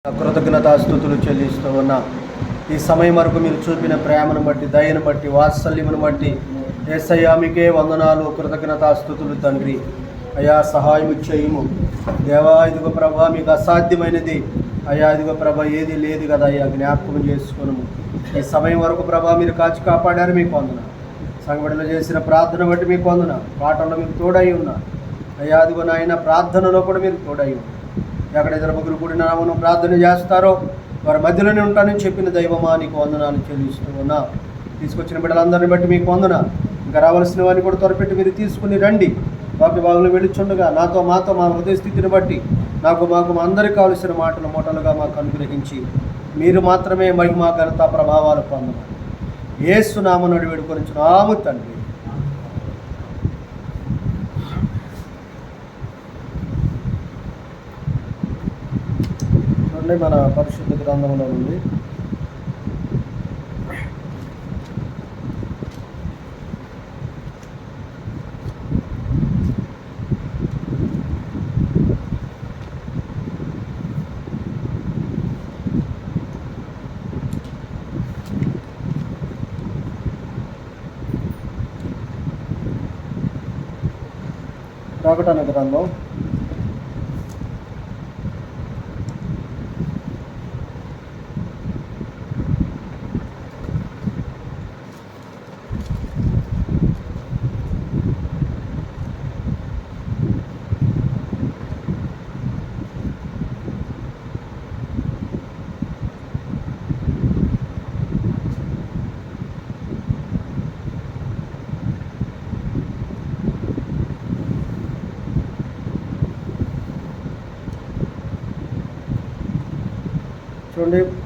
కృతజ్ఞతాస్తుతులు చెల్లిస్తూ ఉన్నా ఈ సమయం వరకు మీరు చూపిన ప్రేమను బట్టి, దయను బట్టి, వాత్సల్యమును బట్టి యేసయ్యా మీకే వందనాలు, కృతజ్ఞతాస్తుతులు తండ్రి. అయా సహాయం చేయము దేవా. ఇదిగో ప్రభా, మీకు అసాధ్యమైనది అయా ఇదిగో ప్రభా ఏది లేదు కదా అయ్యా, జ్ఞాపకం చేసుకున్నాము. ఈ సమయం వరకు ప్రభా మీరు కాచి కాపాడారు, మీకు వందనాలు. సంఘటనలో చేసిన ప్రార్థన బట్టి మీకు వందనాలు. పాటల్లో మీకు తోడై ఉన్నారు అయ్యా. అదిగో నాయన ప్రార్థనలో కూడా మీరు తోడై ఉన్నారు. ఎక్కడ ఇద్దరు ముగ్గురు కూడి నామను ప్రార్థన చేస్తారో వారి మధ్యలోనే ఉంటానని చెప్పిన దైవమా నీకు వందనాలు చెల్లిస్తూ ఉన్నా. తీసుకొచ్చిన బిడ్డలందరినీ బట్టి మీకు వందనాలు. ఇంకా రావాల్సిన వారిని కూడా త్వరపెట్టి మీరు తీసుకుని రండి. వాకి బాగులు వెళ్ళిచుండగా నాతో మాతో మా హృదయ స్థితిని బట్టి మాకు అందరికీ కావలసిన మాటలు మూటలుగా మాకు అనుగ్రహించి మీరు మాత్రమే మహిమ, ఘనత, ప్రభావాలు పొందమని యేసు నామమున వేడుకొనుచున్నాము తండ్రి. మన పరిశుద్ధ గ్రంథంలో నుండి ప్రకటన గ్రంథం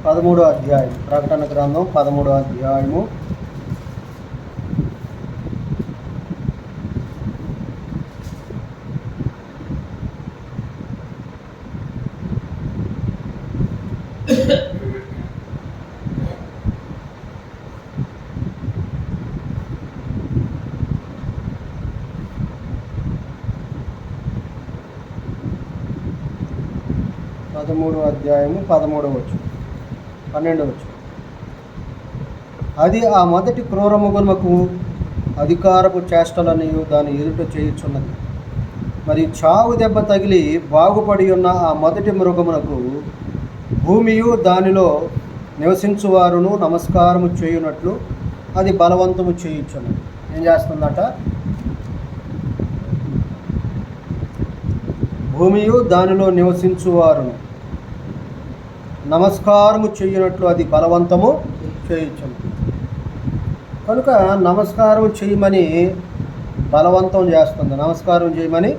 13వ అధ్యాయం. ప్రకటన గ్రంథం 13వ అధ్యాయము 13వ వచనం 12వ వచనం. అది ఆ మొదటి క్రూరముగునకు అధికారపు చేష్టలనియు దాని ఎదుట చేయుచున్నది. మరి చావు దెబ్బ తగిలి బాగుపడి ఉన్న ఆ మొదటి మృగమునకు భూమియు దానిలో నివసించువారును నమస్కారము చేయునట్లు అది బలవంతము చేయుచున్నది. ఏం చేస్తుందట? భూమియు దానిలో నివసించువారును నమస్కారము చేయనట్లు అది బలవంతము చేయించను. కనుక నమస్కారం చేయమని బలవంతం చేస్తుంది. నమస్కారం చేయమని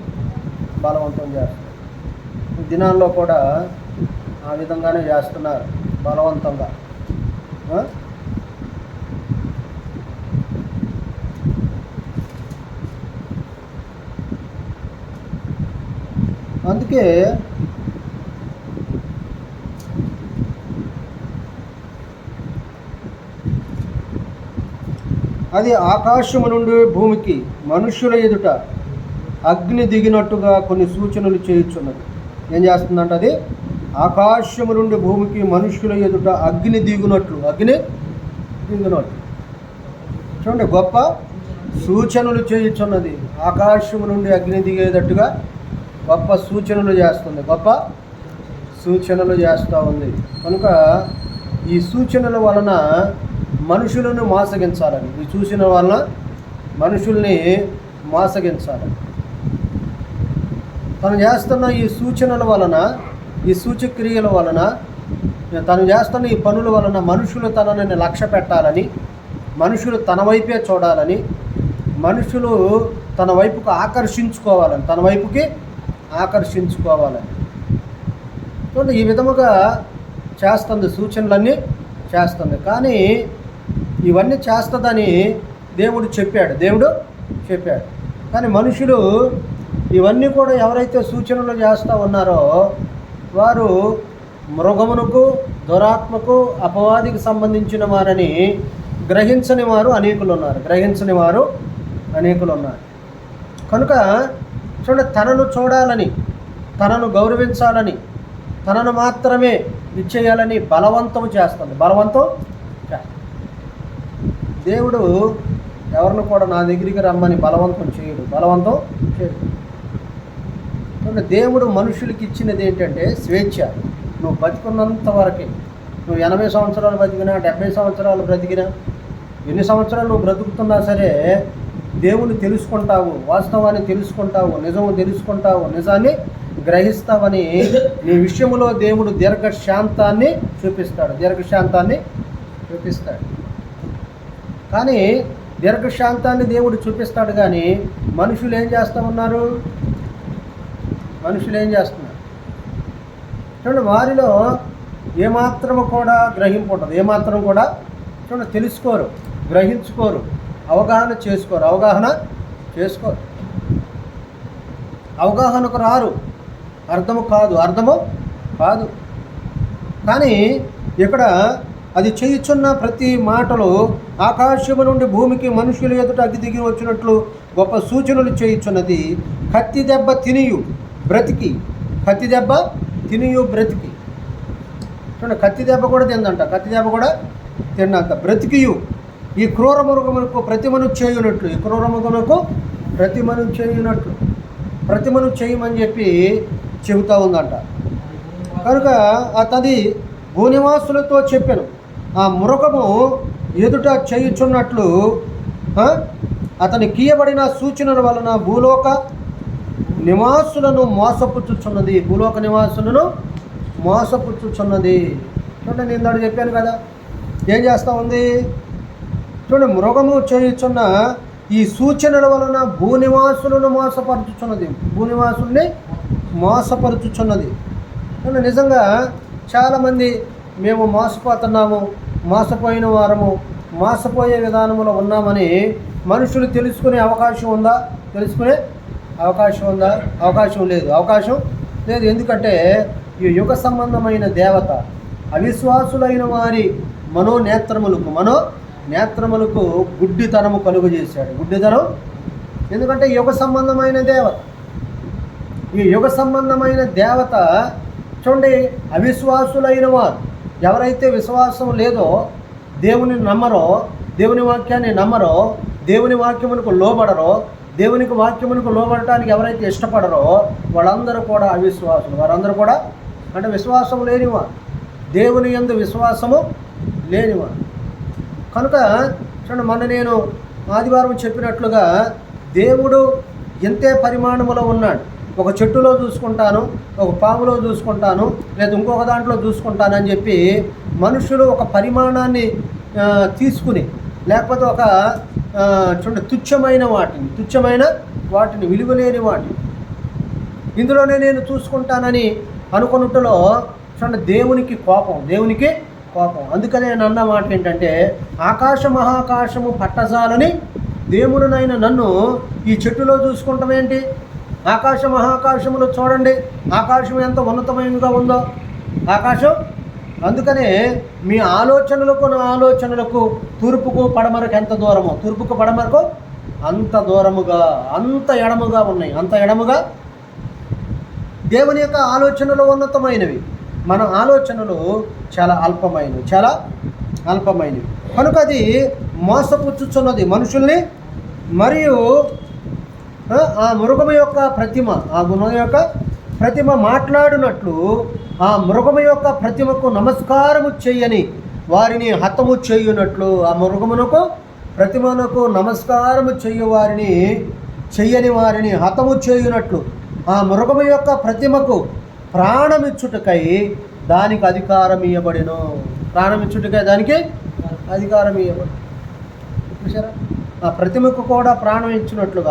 బలవంతం చేస్తుంది. దినాల్లో కూడా ఆ విధంగానే చేస్తున్నారు, బలవంతంగా. అందుకే అది ఆకాశము నుండి భూమికి మనుష్యుల ఎదుట అగ్ని దిగినట్టుగా కొన్ని సూచనలు చేయుచున్నది. ఏం చేస్తుందంట? అది ఆకాశము నుండి భూమికి మనుష్యుల ఎదుట అగ్ని దిగునట్లు. చూడండి, గొప్ప సూచనలు చేయుచున్నది. ఆకాశము నుండి అగ్ని దిగేటట్టుగా గొప్ప సూచనలు చేస్తుంది. గొప్ప సూచనలు చేస్తూ ఉంది. కనుక ఈ సూచనల వలన మనుషులను మోసగించాలని, ఈ చూసిన వలన మనుషుల్ని మోసగించాలని, తను చేస్తున్న ఈ సూచనల వలన, ఈ సూచక్రియల వలన, తను చేస్తున్న ఈ పనుల వలన మనుషులు తనని లక్ష్య పెట్టాలని, మనుషులు తన వైపే చూడాలని, మనుషులు తన వైపుకి ఆకర్షించుకోవాలని ఈ విధముగా చేస్తుంది. సూచనలన్నీ చేస్తుంది. కానీ ఇవన్నీ చేస్తుందని దేవుడు చెప్పాడు. కానీ మనుషులు ఇవన్నీ కూడా ఎవరైతే సూచనలు చేస్తూ ఉన్నారో వారు మృగమునకు, దురాత్మకు, అపవాదికి సంబంధించిన వారని గ్రహించని వారు అనేకులు ఉన్నారు. కనుక చూడండి, తనను చూడాలని, తనను గౌరవించాలని, తనను మాత్రమే ఇచ్చేయాలని బలవంతం చేస్తుంది. బలవంతం దేవుడు ఎవరిని కూడా నా దగ్గరికి రమ్మని బలవంతం చేయడు. బలవంతం చేయడు. దేవుడు మనుషులకి ఇచ్చినది ఏంటంటే స్వేచ్ఛ. నువ్వు బతికున్నంత వరకే, నువ్వు 80 సంవత్సరాలు బ్రతికినా, 70 సంవత్సరాలు బ్రతికినా, ఎన్ని సంవత్సరాలు నువ్వు బ్రతుకుతున్నా సరే దేవుని తెలుసుకుంటావు, వాస్తవాన్ని తెలుసుకుంటావు, నిజము తెలుసుకుంటావు, నిజాన్ని గ్రహిస్తావని నీ విషయంలో దేవుడు దీర్ఘశాంతాన్ని చూపిస్తాడు. దీర్ఘశాంతాన్ని చూపిస్తాడు. కానీ దీర్ఘశాంతాన్ని దేవుడు చూపిస్తాడు. కానీ మనుషులు ఏం చేస్తూ ఉన్నారు? మనుషులు ఏం చేస్తున్నారు చూడండి, వారిలో ఏమాత్రము కూడా గ్రహింపు ఉండదు. ఏమాత్రం కూడా చూడండి తెలుసుకోరు, గ్రహించుకోరు, అవగాహన చేసుకోరు. అవగాహనకు రారు. అర్థము కాదు. కానీ ఇక్కడ అది చేయుచున్న ప్రతి మాటలు ఆకాశము నుండి భూమికి మనుషుల ఎదుట అగ్గి దిగి వచ్చినట్లు గొప్ప సూచనలు చేయుచున్నది. కత్తి దెబ్బ తినియు బ్రతికి చూడండి, కత్తి దెబ్బ కూడా తిందంట. కత్తి దెబ్బ కూడా తిన్నంత బ్రతికియు ఈ క్రూర మృగమునకు ప్రతిమను చేయునట్లు, ఈ క్రూర మృగమునకు ప్రతిమను చేయమని చెప్పి చెబుతూ ఉందంట. కనుక అతది భూనివాసులతో చెప్పాను, ఆ మృగము ఎదుట చేయుచున్నట్లు అతని కీయబడిన సూచనల వలన భూలోక నివాసులను మోసపుచ్చుచున్నది. చూడండి, నేను దాడు చెప్పాను కదా, ఏం చేస్తూ ఉంది చూడండి. మృగము చేయుచున్న ఈ సూచనల వలన భూనివాసులను మోసపరుచుచున్నది. చూడండి, నిజంగా చాలామంది మేము మోసపోతున్నాము, మోసపోయిన వారము, మోసపోయే విధానంలో ఉన్నామని మనుషులు తెలుసుకునే అవకాశం ఉందా? అవకాశం లేదు. ఎందుకంటే ఈ యుగ సంబంధమైన దేవత అవిశ్వాసులైన వారి మనోనేత్రములకు గుడ్డితనము కలుగు చేశాడు. ఎందుకంటే యుగ సంబంధమైన దేవత చూడండి, అవిశ్వాసులైన వారు ఎవరైతే విశ్వాసం లేదో, దేవుని నమ్మరో, దేవుని వాక్యాన్ని నమ్మరో, దేవుని వాక్యమునకు లోబడరో, దేవునికి వాక్యమునకు లోబడటానికి ఎవరైతే ఇష్టపడరో వాళ్ళందరూ కూడా అవిశ్వాసులు. వారందరూ కూడా అంటే విశ్వాసం లేనివారు, దేవుని యందు విశ్వాసము లేనివారు. కనుక చూడండి, మొన్న నేను ఆదివారం చెప్పినట్లుగా దేవుడు ఎంతే పరిమాణములో ఉన్నాడు. ఒక చెట్టులో చూసుకుంటాను, ఒక పాములో చూసుకుంటాను, లేదా ఇంకొక దాంట్లో చూసుకుంటాను అని చెప్పి మనుషులు ఒక పరిమాణాన్ని తీసుకుని, లేకపోతే ఒక చూడండి తుచ్చమైన వాటిని విలువలేని వాటిని ఇందులోనే నేను చూసుకుంటానని అనుకున్నట్టులో చూడండి దేవునికి కోపం. అందుకనే నేను అన్న మాట ఏంటంటే, మహాకాశము పట్టజాలని దేవుడునైన నన్ను ఈ చెట్టులో చూసుకుంటాం ఏంటి? మహాకాశములు చూడండి, ఆకాశం ఎంత ఉన్నతమైనగా ఉందో ఆకాశం. అందుకనే మీ ఆలోచనలకు నా ఆలోచనలకు తూర్పుకు పడమరకు ఎంత దూరమో, తూర్పుకు పడమరకు అంత దూరముగా, అంత ఎడముగా ఉన్నాయి. దేవుని యొక్క ఆలోచనలు ఉన్నతమైనవి, మన ఆలోచనలు చాలా అల్పమైనవి. కనుక అది మోసపుచ్చుచున్నది మనుషుల్ని. మరియు ఆ మృగము యొక్క ప్రతిమ మాట్లాడినట్లు ఆ మృగము యొక్క ప్రతిమకు నమస్కారము చేయని వారిని హతము చేయునట్లు, ఆ మృగమునకు ప్రతిమనకు నమస్కారము చెయ్యని వారిని హతము చేయునట్లు ఆ మృగము యొక్క ప్రతిమకు ప్రాణమిచ్చుటకై దానికి అధికారం ఇవ్వబడెను. దానికి అధికారం ఇవ్వబడి. చూసారా, ఆ ప్రతిమకు కూడా ప్రాణం ఇచ్చినట్లుగా,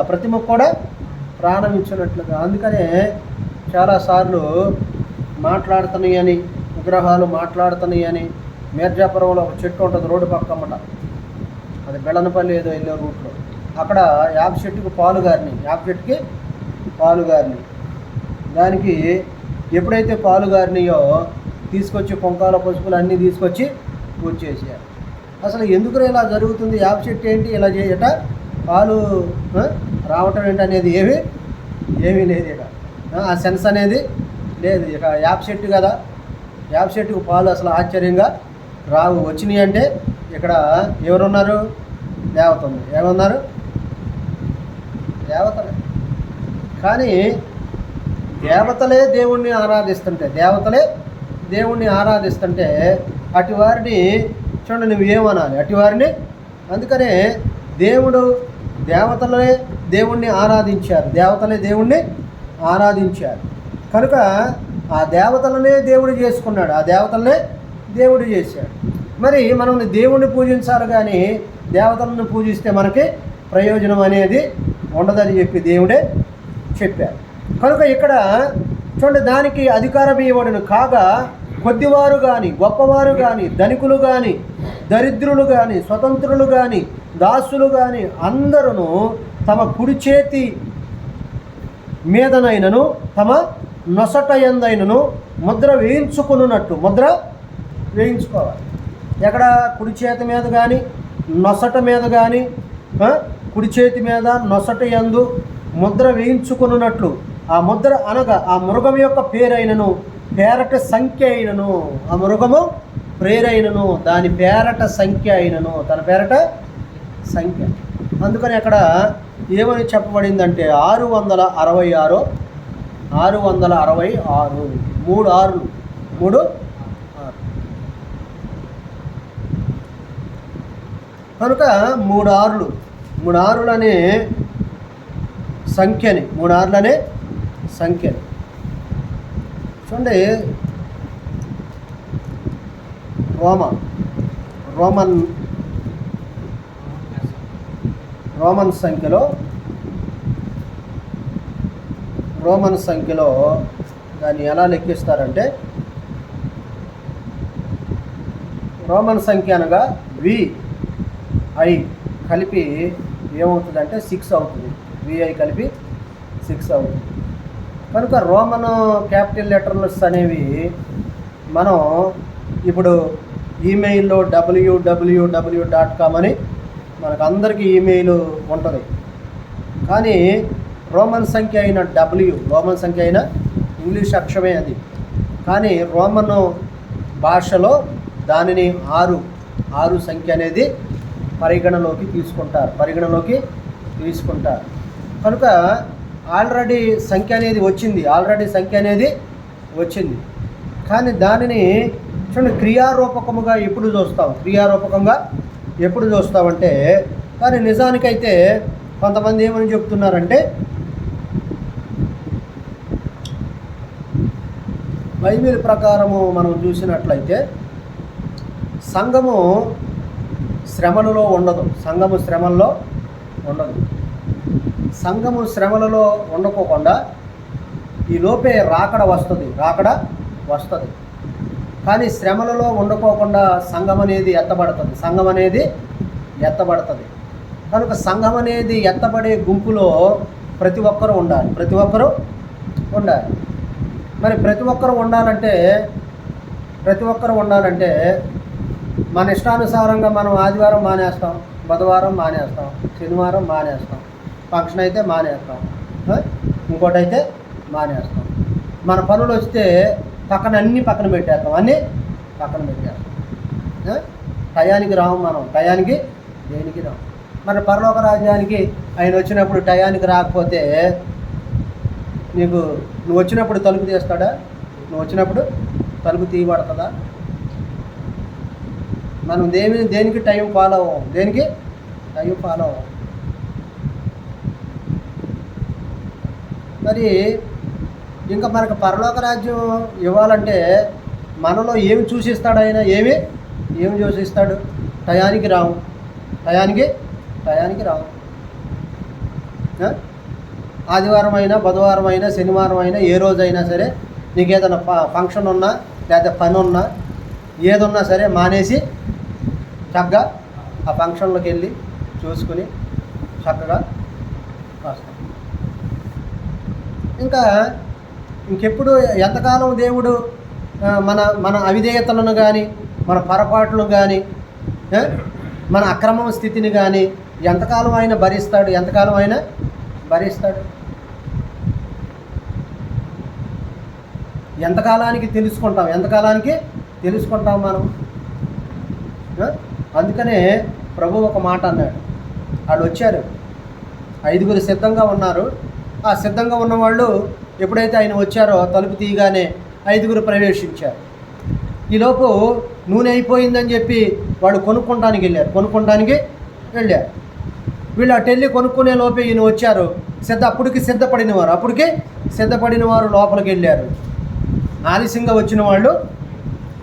అందుకనే చాలాసార్లు మాట్లాడుతున్నాయని, విగ్రహాలు మాట్లాడుతున్నాయని, మేర్జాపురంలో ఒక చెట్టు ఉంటుంది రోడ్డు పక్కమ్మట, అది బెల్లనపల్లి ఏదో వెళ్ళే రూట్లో, అక్కడ యాప చెట్టుకి పాలు గారిని దానికి ఎప్పుడైతే పాలు గారినాయో తీసుకొచ్చి కుంకాల పసుపులు అన్నీ తీసుకొచ్చి పూజ చేశారు. అసలు ఎందుకు ఇలా జరుగుతుంది? యాప చెట్టు ఏంటి ఇలా చేయట, పాలు రావటం ఏంటి అనేది ఏమీ లేదు. ఇక ఆ సెన్స్ అనేది లేదు. ఇక యాప చెట్టు కదా, వేప చెట్టుకు పాలు అసలు ఆశ్చర్యంగా రావు. వచ్చినాయి అంటే ఇక్కడ ఎవరున్నారు? దేవత ఉంది. ఏమన్నారు? దేవతలే. కానీ దేవతలే దేవుణ్ణి ఆరాధిస్తుంటే అటు వారిని చూడండి, నువ్వేమనాలి అటు వారిని? అందుకనే దేవతలే దేవుణ్ణి ఆరాధించారు. కనుక ఆ దేవతలనే దేవుడు చేసుకున్నాడు, ఆ దేవతలనే దేవుడు చేశాడు. మరి మనం దేవుణ్ణి పూజించాలి, కానీ దేవతలను పూజిస్తే మనకి ప్రయోజనం అనేది ఉండదని చెప్పి దేవుడే చెప్పారు. కనుక ఇక్కడ చూడండి, దానికి అధికారం ఇవ్వబడిన కాగా కొద్దివారు కానీ, గొప్పవారు కానీ, ధనికులు కానీ, దరిద్రులు కానీ, స్వతంత్రులు కానీ, దాసులు కానీ అందరూ తమ కుడి చేతి మీదనైనను తమ నొసట యందైనను ముద్ర వేయించుకోవాలి. ఎక్కడ? కుడి చేతి మీద కానీ, నొసట మీద కానీ, కుడి చేతి మీద నొసట యందు ముద్ర వేయించుకున్నట్లు. ఆ ముద్ర అనగా ఆ మృగం యొక్క పేరైనను, పేరట సంఖ్య అయినను, ఆ మృగము పేరైనను, దాని పేరట సంఖ్య అయినను, తన పేరట సంఖ్య. అందుకని అక్కడ ఏమని చెప్పబడిందంటే 666 3 6 కనుక 3 6 అనే సంఖ్యని చూడండి. రోమన్ సంఖ్యలో దాన్ని ఎలా లెక్కిస్తారంటే, రోమన్ సంఖ్య అనగా VI కలిపి ఏమవుతుందంటే 6 అవుతుంది. VI కలిపి 6 అవుతుంది. కనుక రోమన్ క్యాపిటల్ లెటర్స్ అనేవి మనం ఇప్పుడు ఈమెయిల్లో www.com అని మనకు అందరికీ ఈమెయిల్ ఉంటుంది. కానీ రోమన్ సంఖ్య అయిన ఇంగ్లీష్ అక్షరమే అది. కానీ రోమన్ భాషలో దానిని 6 సంఖ్య అనేది పరిగణలోకి తీసుకుంటారు. కనుక ఆల్రెడీ సంఖ్య అనేది వచ్చింది. కానీ దానిని చూడండి, క్రియారూపకంగా ఎప్పుడు చూస్తామంటే, కానీ నిజానికైతే కొంతమంది ఏమని చెప్తున్నారంటే, బైబిల్ ప్రకారము మనం చూసినట్లయితే సంఘము శ్రమలలో ఉండదు. సంఘము శ్రమలలో ఉండకోకుండా ఈ లోపే రాకడ వస్తుంది. కానీ శ్రమలలో ఉండకోకుండా సంఘం అనేది ఎత్తబడుతుంది. కనుక సంఘం అనేది ఎత్తబడే గుంపులో ప్రతి ఒక్కరూ ఉండాలి. మరి ప్రతి ఒక్కరూ ఉండాలంటే మన ఇష్టానుసారంగా మనం ఆదివారం మానేస్తాం, బుధవారం మానేస్తాం, శనివారం మానేస్తాం, ఫంక్షన్ అయితే మానేస్తాం, ఇంకోటైతే మానేస్తాం. మన పనులు వస్తే అన్నీ పక్కన పెట్టేస్తాం. టయానికి రాము మనం, దేనికి రాము. మన పరలోక రాజ్యానికి ఆయన వచ్చినప్పుడు టయానికి రాకపోతే నువ్వు వచ్చినప్పుడు తలుపు తీస్తాడా? నువ్వు వచ్చినప్పుడు తలుపు తీయబడుతుందా? మనం దేనికి టైం ఫాలో అవ్వం. మరి ఇంకా మనకు పరలోక రాజ్యం ఇవ్వాలంటే మనలో ఏమి చూసిస్తాడు ఆయన? ఏమి చూసిస్తాడు? టయానికి రాము. ఆదివారం అయినా, బుధవారం అయినా, శనివారం అయినా, ఏ రోజైనా సరే నీకు ఏదైనా ఫంక్షన్ ఉన్నా, లేదా పని ఉన్నా, ఏదున్నా సరే మానేసి చక్కగా ఆ ఫంక్షన్లోకి వెళ్ళి చూసుకుని చక్కగా వస్తాం. ఇంకెప్పుడు ఎంతకాలం దేవుడు మన అవిధేయతలను కానీ, మన పొరపాట్లను కానీ, మన అక్రమ స్థితిని కానీ ఎంతకాలం ఆయన భరిస్తాడు? ఎంతకాలానికి తెలుసుకుంటాం మనం. అందుకనే ప్రభు ఒక మాట అన్నాడు. వాళ్ళు వచ్చారు, 5 సిద్ధంగా ఉన్నారు. ఆ సిద్ధంగా ఉన్నవాళ్ళు ఎప్పుడైతే ఆయన వచ్చారో తలుపు తీయగానే 5 ప్రవేశించారు. ఈలోపు నూనె అయిపోయిందని చెప్పి వాడు కొనుక్కోడానికి వెళ్ళారు. వీళ్ళు అటు వెళ్ళి కొనుక్కునే లోపే ఈయన వచ్చారు. అప్పటికి సిద్ధపడిన వారు లోపలికి వెళ్ళారు. ఆలస్యంగా వచ్చిన వాళ్ళు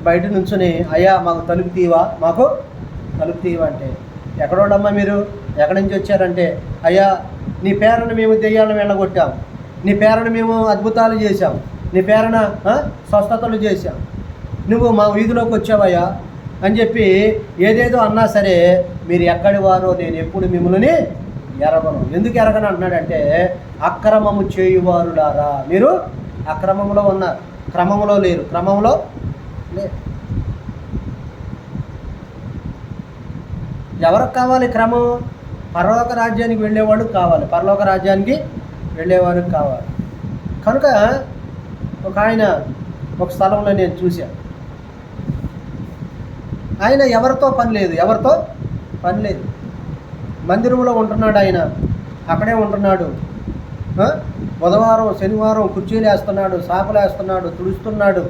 బయట నుంచుని, అయ్యా మాకు తలుపు తీవా అంటే, ఎక్కడోడమ్మా మీరు, ఎక్కడి నుంచి వచ్చారంటే, అయ్యా నీ పేరను మేము దెయ్యాలను వెళ్ళగొట్టాం, నీ పేరను మేము అద్భుతాలు చేశాం, నీ పేరన స్వస్థతలు చేశాం, నువ్వు మా వీధిలోకి వచ్చావయ్యా అని చెప్పి ఏదేదో అన్నా సరే, మీరు ఎక్కడి వారో నేను ఎప్పుడు మిమ్మల్ని ఎరగను. ఎందుకు ఎరగను అంటున్నాడంటే, అక్రమము చేయువారులారా, మీరు అక్రమంలో ఉన్నారు, క్రమంలో లేరు. ఎవరికి కావాలి క్రమం? పరలోక రాజ్యానికి వెళ్ళేవాడికి కావాలి. కనుక ఒక ఆయన ఒక స్థలంలో నేను చూశాను. ఆయన ఎవరితో పని లేదు, మందిరంలో ఉంటున్నాడు. ఆయన అక్కడే ఉంటున్నాడు. బుధవారం శనివారం కుర్చీలు వేస్తున్నాడు, సాపలు వేస్తున్నాడు, తుడుస్తున్నాడు.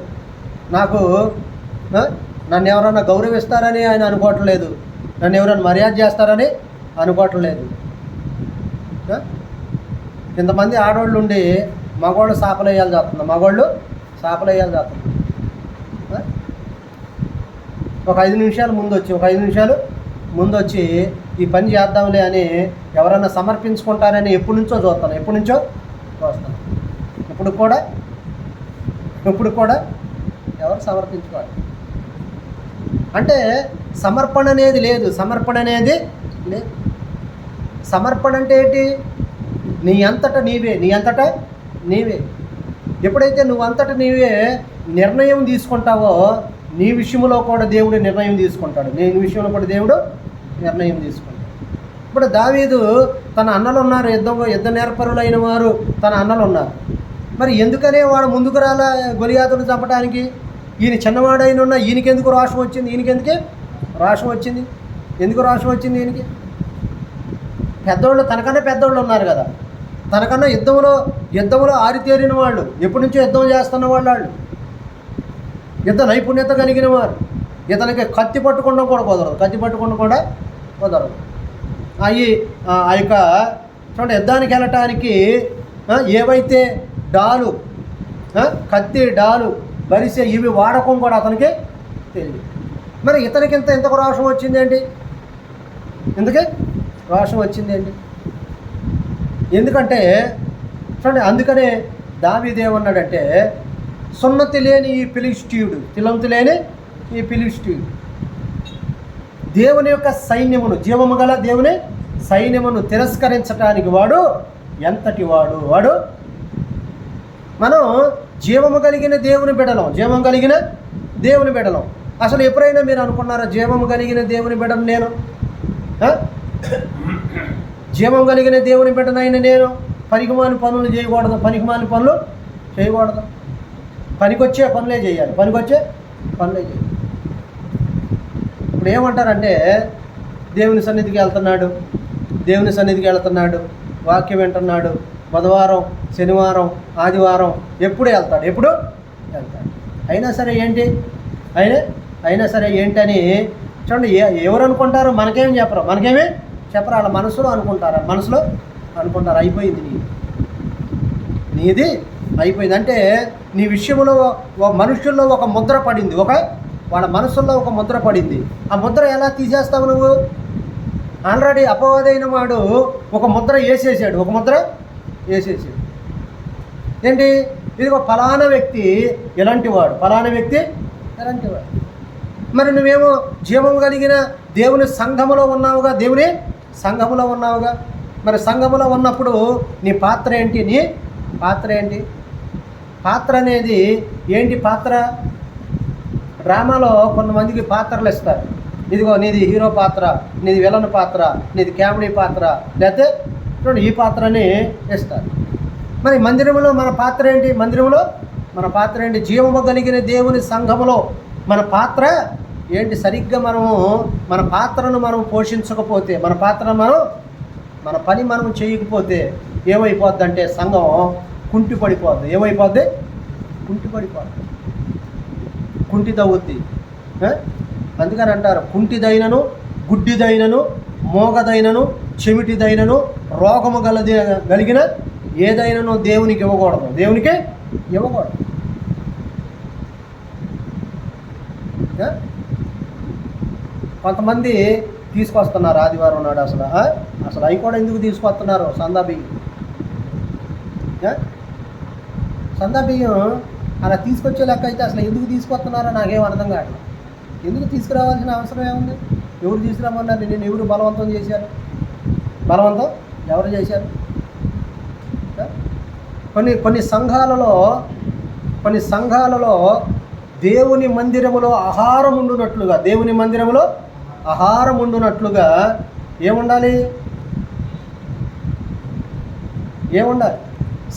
నన్ను ఎవరన్నా గౌరవిస్తారని ఆయన అనుకోవట్లేదు, నన్ను ఎవరైనా మర్యాద చేస్తారని అనుకోవట్లేదు. ఇంతమంది ఆడవాళ్ళు ఉండి మగవాళ్ళు సాపలు వేయాలి చేస్తున్నారు. ఒక 5 నిమిషాలు ముందు వచ్చి ఈ పని చేద్దాంలే అని ఎవరన్నా సమర్పించుకుంటారని ఎప్పటి నుంచో చూస్తాను. ఇప్పుడు కూడా ఎవరు సమర్పించుకోవాలి అంటే సమర్పణ అనేది లేదు. సమర్పణ అంటే ఏంటి? నీ అంతటా నీవే. ఎప్పుడైతే నువ్వంతటా నీవే నిర్ణయం తీసుకుంటావో, నీ విషయంలో కూడా దేవుడు నిర్ణయం తీసుకుంటాడు. ఇప్పుడు దావీదు తన అన్నలు ఉన్నారు, యుద్ధ నేర్పరులైన వారు తన అన్నలు ఉన్నారు. మరి ఎందుకనే వాడు ముందుకు రాలా గొలియాతును చంపడానికి? ఈయన చిన్నవాడైన ఉన్న ఈయనకెందుకు రోషం వచ్చింది? ఎందుకు రోషం వచ్చింది ఈయనకి? తనకన్నా పెద్దోళ్ళు ఉన్నారు కదా, తనకన్నా యుద్ధంలో ఆరితేరిన వాళ్ళు, ఎప్పటి నుంచో యుద్ధం చేస్తున్న వాళ్ళు, యుద్ధ నైపుణ్యత కలిగిన వారు. ఇతనికి కత్తి పట్టుకోవడం కూడా కుదరదు. ఆ యొక్క చూడండి, యుద్ధానికి వెళ్ళటానికి ఏవైతే కత్తి, డాలు, బరిసె ఇవి వాడకం కూడా అతనికి తెలియదు. మరి ఇతనికి ఇంతకు రోషం వచ్చిందేంటి? ఎందుకంటే చూడండి, అందుకనే దావీదు ఏమన్నాడంటే, సున్నతి లేని ఈ ఫిలిష్తీయుడు, దేవుని యొక్క సైన్యమును, జీవము గల దేవుని సైన్యమును తిరస్కరించటానికి వాడు ఎంతటి వాడు. మనం జీవము కలిగిన దేవుని బిడ్డలం. అసలు ఎప్పుడైనా మీరు అనుకున్నారా జీవము కలిగిన దేవుని బిడ్డను నేను? జీవం కలిగిన దేవుని బిడ్డనైనా నేను పనికిమాలిన పనులు చేయకూడదు, పనికొచ్చే పనులే చేయాలి. ఇప్పుడు ఏమంటారంటే, దేవుని సన్నిధికి వెళ్తున్నాడు, వాక్యం వింటున్నాడు, బుధవారం శనివారం ఆదివారం ఎప్పుడు వెళ్తాడు. అయినా సరే ఏంటని చూడండి, ఎవరు అనుకుంటారో మనకేమీ చెప్పరు, వాళ్ళ మనసులో అనుకుంటారు. అయిపోయింది నీది అయిపోయింది అంటే, నీ విషయంలో మనుషుల్లో ఒక ముద్ర పడింది, వాళ్ళ మనసుల్లో ఒక ముద్ర పడింది. ఆ ముద్ర ఎలా తీసేస్తావు నువ్వు? ఆల్రెడీ అపవాదైన వాడు ఒక ముద్ర వేసేసాడు. ఏంటి? ఇదిగో ఫలానా వ్యక్తి ఎలాంటి వాడు. మరి నువ్వేమో జీవం కలిగిన దేవుని సంఘములో ఉన్నావుగా, మరి సంఘములో ఉన్నప్పుడు నీ పాత్ర ఏంటి? పాత్ర అనేది ఏంటి? డ్రామాలో కొంతమందికి పాత్రలు ఇస్తారు. ఇదిగో నీది హీరో పాత్ర, నీది విలన్ పాత్ర, నీది కామెడీ పాత్ర, లేకపోతే చూడండి ఈ పాత్రని ఇస్తారు. మరి మందిరంలో మన పాత్ర ఏంటి? మన పాత్ర ఏంటి? జీవము కలిగిన దేవుని సంఘములో మన పాత్ర ఏంటి? సరిగ్గా మనము మన పాత్రను మనం పోషించకపోతే, మన పని మనం చేయకపోతే ఏమైపోద్ది అంటే సంఘం కుంటిపడిపోద్ది. ఏమైపోద్ది? కుంటిపడిపోద్ది, కుంటిదవుద్ది. అందుకని అంటారు, కుంటిదైనను, గుడ్డిదైనను, మోగదైనను, చెమిటిదైనను, రోగము కలిగిన ఏదైనానో దేవునికి ఇవ్వకూడదు. దేవునికి ఇవ్వకూడదు. కొంతమంది తీసుకొస్తున్నారు ఆదివారం నాడు. అసలు అవి కూడా ఎందుకు తీసుకొస్తున్నారు? సందా బియ్యం అలా తీసుకొచ్చే లెక్క అయితే అసలు ఎందుకు తీసుకొస్తున్నారో నాకేం అర్థం కాదు. ఎందుకు తీసుకురావాల్సిన అవసరం ఏముంది? ఎవరు తీసుకురామన్నారు? నేను ఎవరు బలవంతం చేశారు? బలవంతం ఎవరు చేశారు? కొన్ని సంఘాలలో దేవుని మందిరములో ఆహారం ఉండునట్లుగా ఏముండాలి?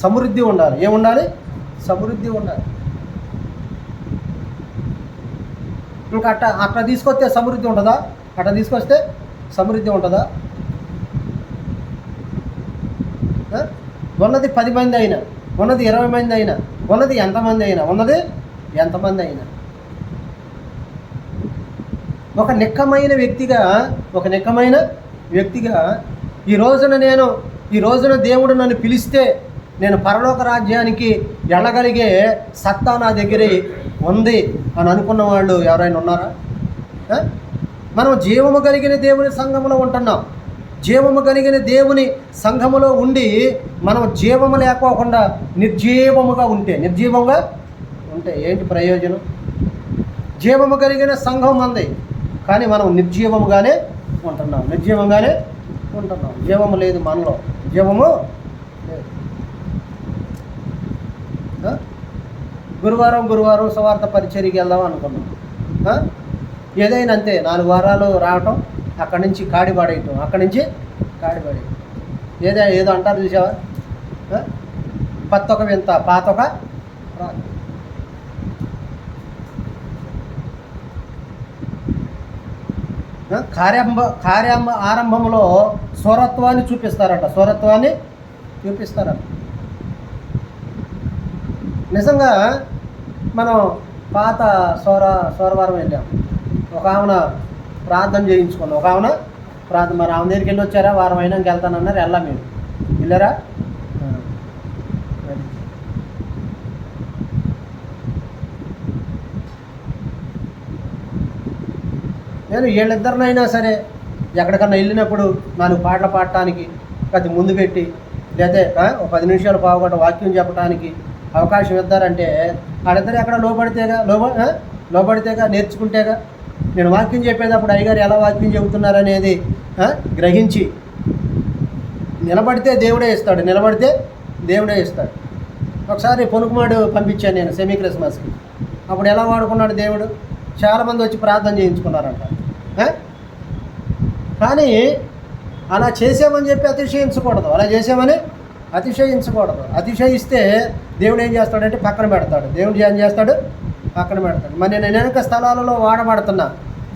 సమృద్ధి ఉండాలి. ఏముండాలి? సమృద్ధి ఉండాలి. ఇంకా అట్లా తీసుకొస్తే సమృద్ధి ఉంటుందా? అట్లా తీసుకొస్తే సమృద్ధి ఉంటుందా? ఉన్నది 10 మంది అయినా, ఉన్నది 20 మంది అయినా, ఉన్నది ఎంతమంది అయినా ఒక నిక్కమైన వ్యక్తిగా ఈ రోజున దేవుడు నన్ను పిలిస్తే నేను పరలోక రాజ్యానికి వెళ్ళగలిగే సత్తా నా దగ్గర ఉంది అని అనుకున్న వాళ్ళు ఎవరైనా ఉన్నారా? మనం జీవము కలిగిన దేవుని సంఘములో ఉంటున్నాం. జీవము కలిగిన దేవుని సంఘములో ఉండి మనం జీవము లేకోకుండా నిర్జీవముగా ఉంటే ఏంటి ప్రయోజనం? జీవము కలిగిన సంఘం మంది, కానీ మనం నిర్జీవముగానే ఉంటున్నాం. జీవము లేదు మనలో, జీవము లేదు. గురువారం సువార్త పరిచర్యకి వెళ్దాం అనుకున్నాం. ఏదైనా అంతే, 4 వారాలు రావటం, అక్కడి నుంచి కాడిపడేయటం, ఏదో అంటారు చూసావా? పత్తొక వింత పాతొక రాదు. ఆరంభంలో స్వరత్వాన్ని చూపిస్తారట. నిజంగా మనం పాత సోరవారం వెళ్ళాం. ఒక ఆమెన ప్రార్థన చేయించుకున్నాం. మరి ఆమె దగ్గరికి వెళ్ళి వచ్చారా? వారం అయినాక వెళ్తానన్నారు. వెళ్ళాం. మేము వెళ్ళారా? నేను వీళ్ళిద్దరినైనా సరే ఎక్కడికన్నా వెళ్ళినప్పుడు 4 పాటలు పాడటానికి కొద్ది ముందు పెట్టి, లేదా ఒక 10 నిమిషాలు పావుగంట వాక్యం చెప్పడానికి అవకాశం ఇద్దారంటే వాళ్ళిద్దరు ఎక్కడ లోబడితేగా నేర్చుకుంటేగా. నేను వాక్యం చెప్పేటప్పుడు అయ్యగారు ఎలా వాక్యం చెబుతున్నారనేది గ్రహించి నిలబడితే దేవుడే ఇస్తాడు. ఒకసారి పొనుకుమాడు పంపించాను నేను సెమీ క్రిస్మస్కి. అప్పుడు ఎలా వాడుకున్నాడు దేవుడు? చాలామంది వచ్చి ప్రార్థన చేయించుకున్నారంట. కానీ అలా చేసామని చెప్పి అతిశయించకూడదు. అతిశయిస్తే దేవుడు ఏం చేస్తాడంటే పక్కన పెడతాడు. మరి నేను అనేక స్థలాలలో వాడబడుతున్నా,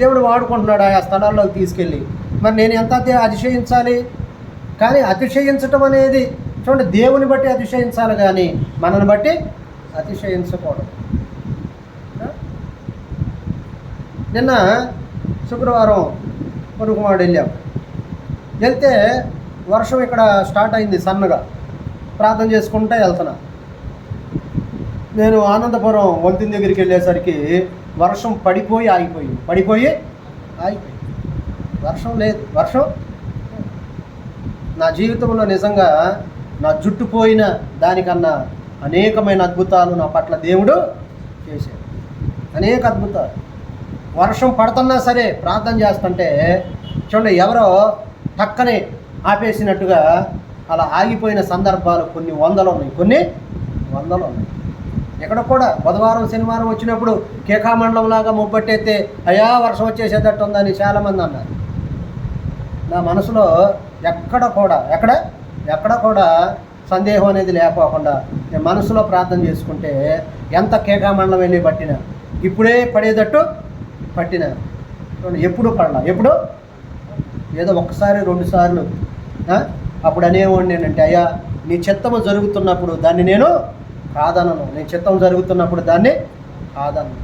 దేవుడు వాడుకుంటున్నాడు ఆ స్థలాల్లోకి తీసుకెళ్ళి. మరి నేను ఎంత అతిశయించాలి? కానీ అతిశయించటం అనేది చూడండి, దేవుని బట్టి అతిశయించాలి కానీ మనల్ని బట్టి అతిశయించకూడదు. నిన్న శుక్రవారం పొరుగుమాడు వెళ్తే వర్షం ఇక్కడ స్టార్ట్ అయింది. సన్నగా ప్రార్థన చేసుకుంటూ వెళ్తున్నా. నేను ఆనందపురం వంతెన దగ్గరికి వెళ్ళేసరికి వర్షం పడిపోయి ఆగిపోయింది. వర్షం లేదు. నా జీవితంలో నిజంగా నా జుట్టు పోయిన దానికన్నా అనేకమైన అద్భుతాలు నా పట్ల దేవుడు చేశాడు. అనేక అద్భుతాలు. వర్షం పడుతున్నా సరే ప్రార్థన చేస్తుంటే చూడండి, ఎవరో పక్కనే ఆపేసినట్టుగా అలా ఆగిపోయిన సందర్భాలు కొన్ని వందలు ఉన్నాయి. ఎక్కడ కూడా బుధవారం శనివారం వచ్చినప్పుడు కేకామండలంలాగా ముబ్బట్టయితే అయ్యా వర్షం వచ్చేసేటట్టు ఉందని చాలామంది అన్నారు. నా మనసులో ఎక్కడ కూడా సందేహం అనేది లేకోకుండా నేను మనసులో ప్రార్థన చేసుకుంటే ఎంత కేకామండలం వెళ్ళి పట్టినా ఇప్పుడే పడేటట్టు పట్టిన ఎప్పుడు పడలా, ఎప్పుడు ఏదో ఒక్కసారి 2 సార్లు అప్పుడు అనేవాడిని నేనంటే, అయ్యా నీ చిత్తము జరుగుతున్నప్పుడు దాన్ని నేను కాదనను, నీ చిత్తం జరుగుతున్నప్పుడు దాన్ని కాదనను.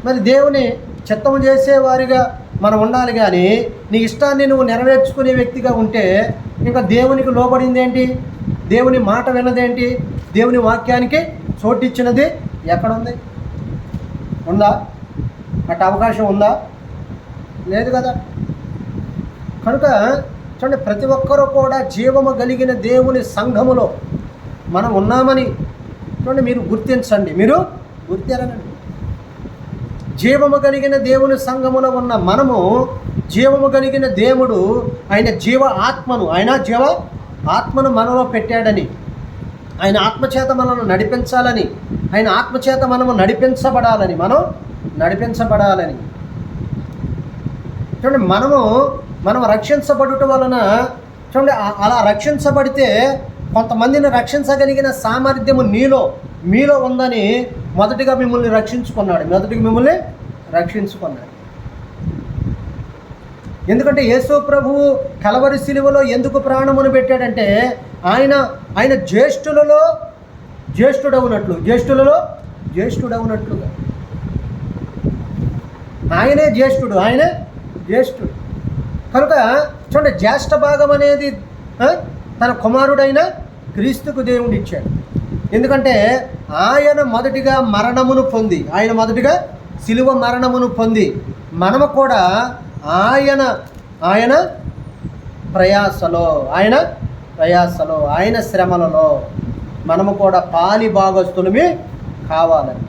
మరి దేవుని చిత్తము చేసేవారిగా మనం ఉండాలి, కానీ నీ ఇష్టాన్ని నువ్వు నెరవేర్చుకునే వ్యక్తిగా ఉంటే ఇంకా దేవునికి లోబడింది ఏంటి, దేవుని మాట విన్నదేంటి, దేవుని వాక్యానికి చోటిచ్చినది ఎక్కడుంది? ఉందా? అటు అవకాశం ఉందా? లేదు కదా. కనుక చూడండి, ప్రతి ఒక్కరూ కూడా జీవము కలిగిన దేవుని సంఘములో మనం ఉన్నామని చూడండి మీరు గుర్తించండి, మీరు గుర్తిరనండి. జీవము కలిగిన దేవుని సంఘములో ఉన్న మనము, జీవము కలిగిన దేవుడు ఆయన జీవ ఆత్మను మనలో పెట్టాడని, ఆయన ఆత్మచేత మనను నడిపించాలని, ఆయన ఆత్మచేత మనము నడిపించబడాలని, మనం నడిపించబడాలని. చూడండి, మనం రక్షించబడుట వలన చూడండి అలా రక్షించబడితే కొంతమందిని రక్షించగలిగిన సామర్థ్యము మీలో ఉందని మొదటిగా మిమ్మల్ని రక్షించుకున్నాడు. ఎందుకంటే యేసు ప్రభువు కలవరి శిలువలో ఎందుకు ప్రాణమును పెట్టాడంటే ఆయన జ్యేష్ఠులలో జ్యేష్ఠుడవునట్లుగా ఆయనే జ్యేష్ఠుడు. కనుక చూడండి, జ్యేష్ఠ భాగం అనేది తన కుమారుడైన క్రీస్తుకు దేవుడు ఇచ్చాడు. ఎందుకంటే ఆయన మొదటిగా శిలువ మరణమును పొంది మనము కూడా ఆయన ప్రయాసలో ఆయన శ్రమలలో మనము కూడా పాలి భాగస్తులమే కావాలని.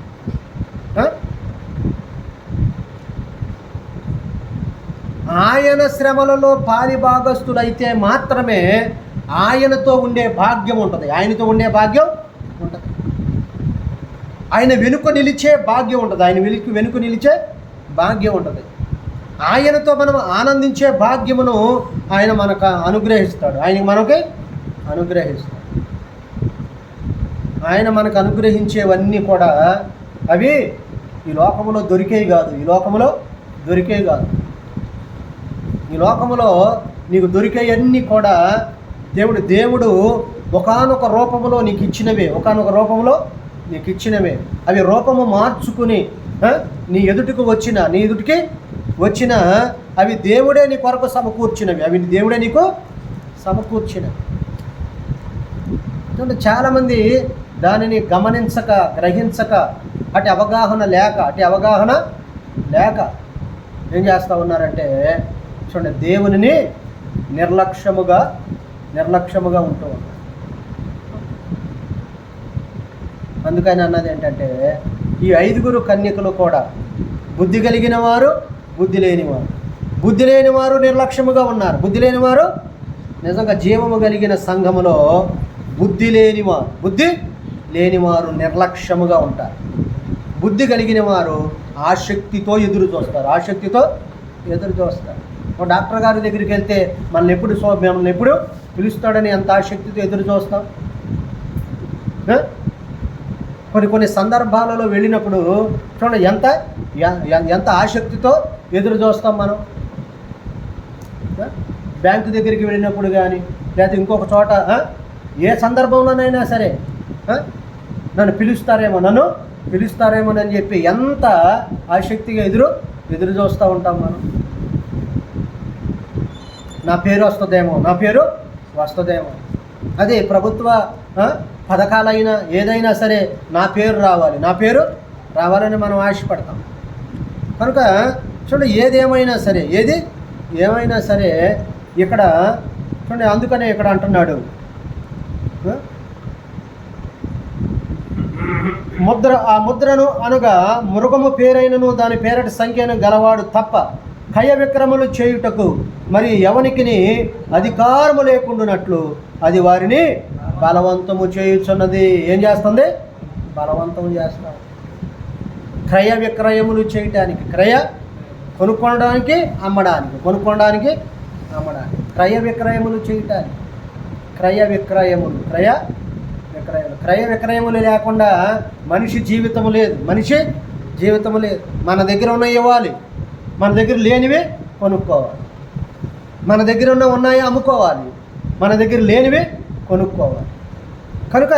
ఆయన శ్రమలలో పాలి భాగస్తులైతే మాత్రమే ఆయనతో ఉండే భాగ్యం ఉంటుంది. ఆయన వెనుక నిలిచే భాగ్యం ఉంటుంది. వెనుక నిలిచే భాగ్యం ఉంటుంది. ఆయనతో మనం ఆనందించే భాగ్యమును ఆయన మనకు అనుగ్రహిస్తాడు. ఆయన మనకు అనుగ్రహించేవన్నీ కూడా అవి ఈ లోకములో దొరికేవి కాదు. ఈ లోకములో నీకు దొరికేవన్నీ కూడా దేవుడు ఒకానొక రూపములో నీకు ఇచ్చినవే. అవి రూపము మార్చుకుని నీ ఎదుటికి వచ్చిన అవి దేవుడే నీ కొరకు సమకూర్చినవి. చాలామంది దానిని గమనించక, గ్రహించక, అటు అవగాహన లేక ఏం చేస్తూ ఉన్నారంటే చూడండి, దేవునిని నిర్లక్ష్యముగా ఉంటూ ఉన్నారు. అందుకని అన్నది ఏంటంటే, ఈ 5 కన్యకలు కూడా బుద్ధి కలిగిన వారు, బుద్ధి లేనివారు నిర్లక్ష్యముగా ఉన్నారు. బుద్ధి నిజంగా జీవము కలిగిన సంఘములో బుద్ధి లేనివారు నిర్లక్ష్యముగా ఉంటారు. బుద్ధి కలిగిన వారు ఆసక్తితో ఎదురు చూస్తారు. ఒక డాక్టర్ గారి దగ్గరికి వెళ్తే మనల్ని ఎప్పుడు పిలుస్తాడని ఎంత ఆసక్తితో ఎదురు చూస్తాం. కొన్ని సందర్భాలలో వెళ్ళినప్పుడు చూడండి ఎంత ఆసక్తితో ఎదురు చూస్తాం మనం. బ్యాంకు దగ్గరికి వెళ్ళినప్పుడు కానీ, లేదా ఇంకొక చోట ఏ సందర్భంలోనైనా సరే నన్ను పిలుస్తారేమోనని చెప్పి ఎంత ఆసక్తిగా ఎదురు చూస్తూ ఉంటాం మనం. నా పేరు వస్తుందేమో. అదే ప్రభుత్వ పథకాలైనా ఏదైనా సరే నా పేరు రావాలని మనం ఆశపడతాం. కనుక చూడండి, ఏమైనా సరే ఇక్కడ చూడండి, అందుకనే ఇక్కడ అంటున్నాడు, ఆ ముద్రను అనగా మృగము పేరైనను దాని పేరట సంఖ్యను గలవాడు తప్ప కయ విక్రములు చేయుటకు మరి ఎవనికిని అధికారము లేకుండానట్లు అది వారిని బలవంతము చేయుచున్నది. ఏం చేస్తుంది? బలవంతము చేస్తాం. క్రయ విక్రయములు చేయటానికి, కొనుక్కోవడానికి అమ్మడానికి, క్రయ విక్రయములు చేయటానికి. క్రయ విక్రయములు క్రయ విక్రయములు లేకుండా మనిషి జీవితం లేదు. మనిషి జీవితం లేదు. మన దగ్గర ఉన్న ఇవ్వాలి, మన దగ్గర లేనివి కొనుక్కోవాలి. మన దగ్గర ఉన్నాయి అమ్ముకోవాలి, మన దగ్గర లేనివి కొనుక్కోవాలి. కనుక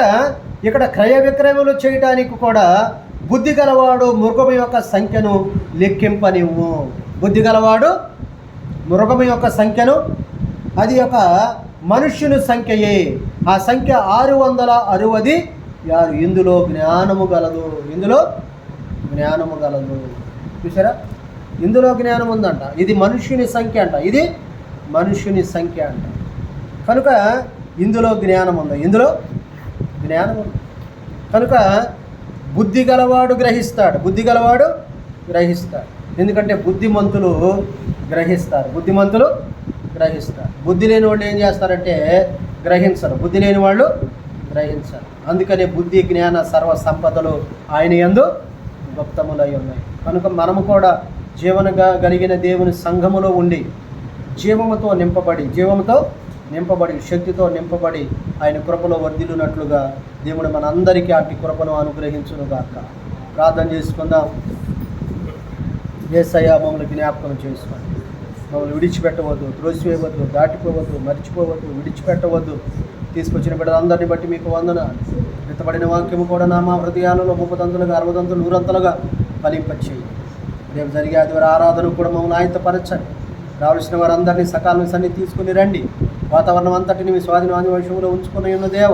ఇక్కడ క్రయ విక్రయములు చేయడానికి కూడా బుద్ధి గలవాడు మృగము యొక్క సంఖ్యను లెక్కింపనివ్వు. బుద్ధి గలవాడు మృగము యొక్క సంఖ్యను, అది ఒక మనుష్యుని సంఖ్యయే. ఆ సంఖ్య 666. ఇందులో జ్ఞానము గలదు. ఇందులో జ్ఞానము గలదు. చూసారా, ఇందులో జ్ఞానం ఉందంట. ఇది మనుష్యుని సంఖ్య అంట. ఇది మనుష్యుని సంఖ్య అంట. కనుక ఇందులో జ్ఞానం ఉంది. ఇందులో జ్ఞానం ఉంది. కనుక బుద్ధి గలవాడు గ్రహిస్తాడు. బుద్ధి గలవాడు గ్రహిస్తాడు. ఎందుకంటే బుద్ధిమంతులు గ్రహిస్తారు. బుద్ధిమంతులు గ్రహిస్తారు. బుద్ధి లేని వాళ్ళు ఏం చేస్తారంటే గ్రహించరు. బుద్ధి లేని వాళ్ళు గ్రహించరు. అందుకనే బుద్ధి జ్ఞాన సర్వ సంపదలు ఆయన యందు గుప్తములై ఉన్నాయి. కనుక మనము కూడా జీవనగా కలిగిన దేవుని సంఘములో ఉండి జీవముతో నింపబడి శక్తితో నింపబడి ఆయన కృపలో వర్ధిల్లునట్లుగా దేవుడు మనందరికీ అట్టి కృపను అనుగ్రహించునుగాక. ప్రార్థన చేసుకుందాం. యేసయ్య మమ్మల్ని జ్ఞాపకం చేసుకోండి. మమ్మల్ని విడిచిపెట్టవద్దు, త్రోసివేయవద్దు, దాటిపోవద్దు, మర్చిపోవద్దు, విడిచిపెట్టవద్దు. తీసుకొచ్చిన బిడ్డలందరినీ బట్టి మీకు వందనాలు. విత్తబడిన వాక్యము కూడా నా మా హృదయాలలో 30 60 100 ఫలింపచేయి. రేపు జరిగే ఆదివారం ఆరాధనకు కూడా మమ్మల్ని ఆయత్తపరచండి. రావాల్సిన వారందరినీ సకాలం సన్ని తీసుకుని రండి. వాతావరణం అంతటిని మీ స్వాధీనవశంలో ఉంచుకుని ఉన్న దేవ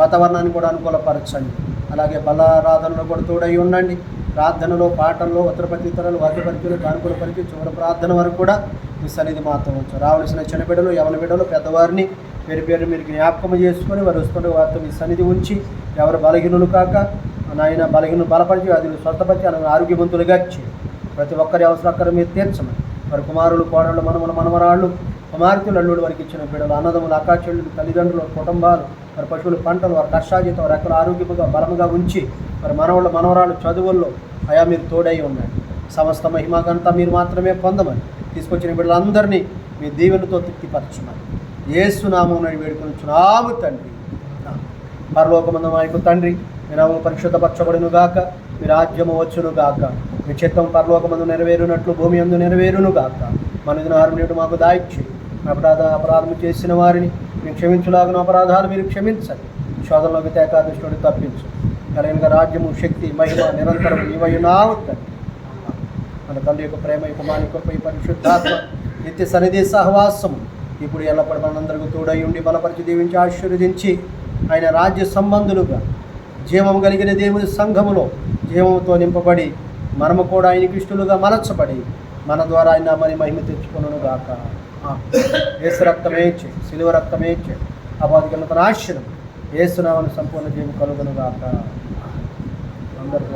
వాతావరణాన్ని కూడా అనుకూలపరచండి. అలాగే బలారాధనలో కూడా తోడై ఉండండి. ప్రార్థనలో, పాటల్లో, ఉత్తరపత్రికలు, వాక్యపరిచయలు, కానుకల పరిచయం, చివరి ప్రార్థన వరకు కూడా మీ సన్నిధి మాత్రం ఉంచు. రావాల్సిన చిన్న బిడ్డలు, యవన బిడ్డలు, పెద్దవారిని పేరు మీరు జ్ఞాపకం చేసుకొని వారు వస్తుండే వారితో మీ సన్నిధి ఉంచి, ఎవరు బలహీనులు కాక నాయన బలహీనులు బలపరిచి, అది స్వస్థపరిచి ఆరోగ్యవంతులుగా ఇచ్చి ప్రతి ఒక్కరి అవసరం మీరు తీర్చమని వారి కుమారులు, కోడళ్ళు, మనవరాళ్ళు, కుమార్తెలు, అల్లుడు వారికి ఇచ్చిన బిడ్డలు, అన్నదములు, అక్కాచెల్లులు, తల్లిదండ్రులు, కుటుంబాలు, వారి పశువులు, పంటలు, వారి కష్టాజీతం, వారి రెక్కలు ఆరోగ్యముగా బలముగా ఉంచి వారి మనవరాళ్ళు చదువుల్లో అయా మీరు తోడై ఉండండి. సమస్త మహిమకంతా మీరు మాత్రమే పొందమని తీసుకొచ్చిన బిడ్డలందరినీ మీ దీవెనతో తృప్తిపరచమని యేసు నామమున వేడుకొనుచున్నాము తండ్రి. పరలోకమందు మా యొక్క తండ్రి, మీ నామము పరిశుద్ధపరచబడును గాక, మీ రాజ్యము వచ్చును గాక, మీ చిత్తం పరలోకమందు నెరవేరునట్లు భూమి యందు నెరవేరును గాక. మన దినహారం నేడు మాకు దాయిచ్చి, అపరాధము చేసిన వారిని మేము క్షమించులాగిన అపరాధాలు మీరు క్షమించండి. శోధనలోకి తేకాదుష్టుడు తప్పించు. కలిగిన రాజ్యము, శక్తి, మహిమ నిరంతరం నీవయున్నావు తండ్రి. మన తండ్రి యొక్క ప్రేమ, కుమారుని కృప, పరిశుద్ధాత్మ నిత్య సన్నిధి సహవాసము ఇప్పుడు ఎల్లప్పటి మనందరికీ తోడై ఉండి బలపరిచి దీవించి ఆశీర్వదించి ఆయన రాజ్య సంబంధులుగా జీవము కలిగిన దేవుని సంఘములో జీవముతో నింపబడి మనము కూడా ఆయనకి ఇష్టలుగా మలచబడి మన ద్వారా ఆయన మహిమ తెచ్చుకొనును గాక. యేసు రక్తమే ఇచ్చే, సిలువ రక్తమే ఇచ్చే అపాధికలతో ఆశ్చర్యం యేసునామని సంపూర్ణ జీవం కలుగును గాక. అందరికీ